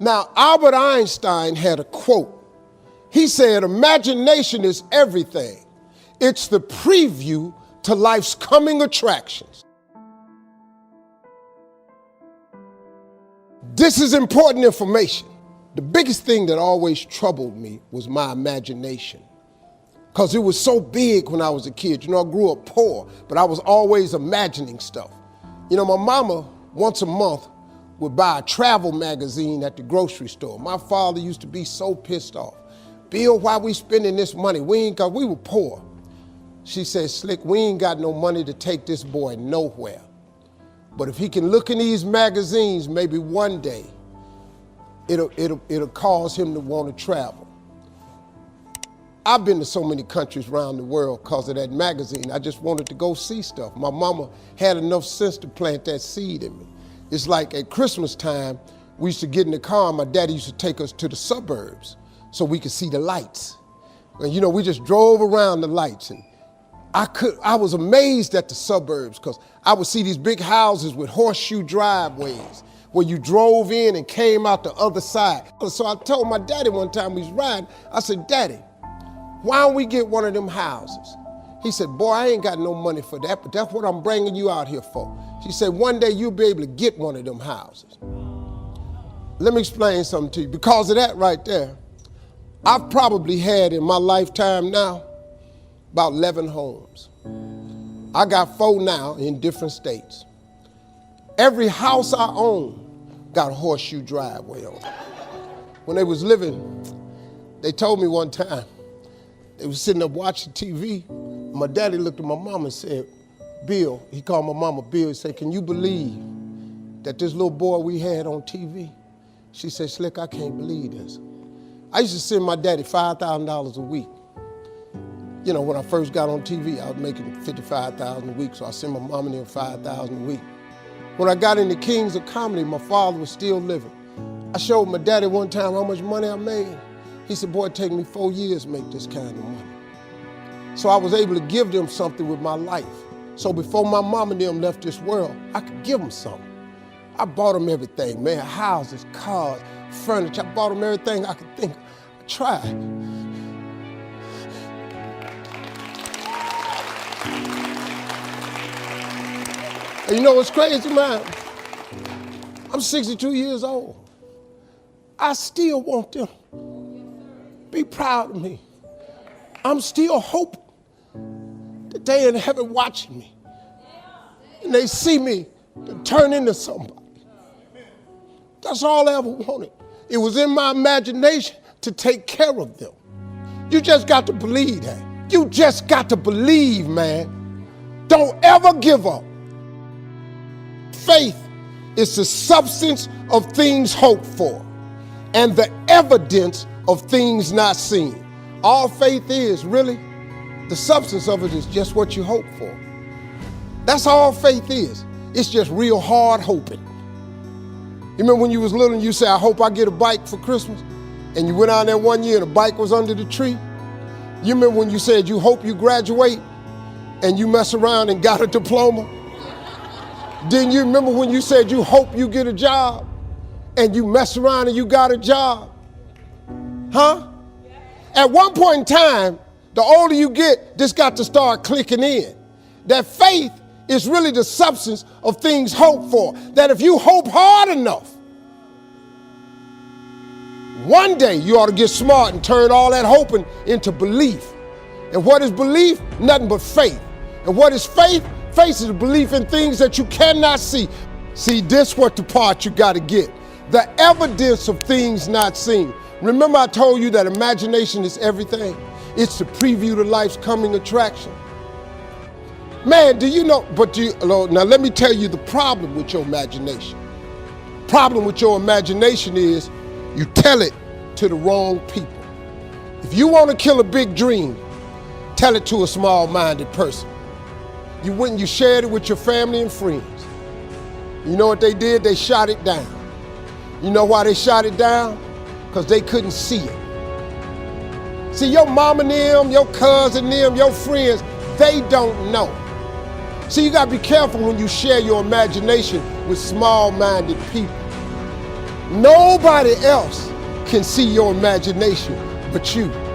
Now, Albert Einstein had a quote. He said, imagination is everything. It's the preview to life's coming attractions. This is important information. The biggest thing that always troubled me was my imagination, because it was so big when I was a kid. You know, I grew up poor, but I was always imagining stuff. You know, my mama, once a month, would buy a travel magazine at the grocery store. My father used to be so pissed off. Bill, why we spending this money? We were poor. She said, Slick, we ain't got no money to take this boy nowhere. But if he can look in these magazines, maybe one day, it'll cause him to want to travel. I've been to so many countries around the world because of that magazine. I just wanted to go see stuff. My mama had enough sense to plant that seed in me. It's like at Christmas time, we used to get in the car, and my daddy used to take us to the suburbs so we could see the lights. And you know, we just drove around the lights, and I was amazed at the suburbs because I would see these big houses with horseshoe driveways where you drove in and came out the other side. So I told my daddy one time we was riding, I said, Daddy, why don't we get one of them houses? He said, boy, I ain't got no money for that, but that's what I'm bringing you out here for. She said, one day you'll be able to get one of them houses. Let me explain something to you. Because of that right there, I've probably had in my lifetime now about 11 homes. I got 4 now in different states. Every house I own got a horseshoe driveway on it. When they was living, they told me one time, they was sitting up watching TV. My daddy looked at my mama and said, Bill, he called my mama Bill, he said, can you believe that this little boy we had on TV? She said, Slick, I can't believe this. I used to send my daddy $5,000 a week. You know, when I first got on TV, I was making $55,000 a week, so I sent my mom and them $5,000 a week. When I got into Kings of Comedy, my father was still living. I showed my daddy one time how much money I made. He said, boy, it take me 4 years to make this kind of money. So I was able to give them something with my life. So before my mom and them left this world, I could give them something. I bought them everything, man, houses, cars, furniture. I bought them everything I could think of. I tried. And you know what's crazy, man? I'm 62 years old. I still want them to be proud of me. I'm still hoping that they in heaven watching me and they see me turn into somebody. That's all I ever wanted. It was in my imagination to take care of them. You just got to believe that. You just got to believe, man. Don't ever give up. Faith is the substance of things hoped for and the evidence of things not seen. All faith is, really, the substance of it is just what you hope for. That's all faith is. It's just real hard hoping. You remember when you was little and you said, I hope I get a bike for Christmas? And you went out there one year and the bike was under the tree? You remember when you said you hope you graduate and you mess around and got a diploma? Didn't you remember when you said you hope you get a job and you mess around and you got a job? Huh? At one point in time, the older you get, this got to start clicking in. That faith is really the substance of things hoped for. That if you hope hard enough, one day you ought to get smart and turn all that hoping into belief. And what is belief? Nothing but faith. And what is faith? Faith is a belief in things that you cannot see. See, this what the part you got to get. The evidence of things not seen. Remember I told you that imagination is everything? It's the preview to life's coming attraction. Man, do you know, now let me tell you the problem with your imagination. Problem with your imagination is you tell it to the wrong people. If you want to kill a big dream, tell it to a small-minded person. You went and you shared it with your family and friends. You know what they did? They shot it down. You know why they shot it down? Because they couldn't see it. See, your mama and them, your cousin and them, your friends, they don't know. See, you gotta be careful when you share your imagination with small-minded people. Nobody else can see your imagination but you.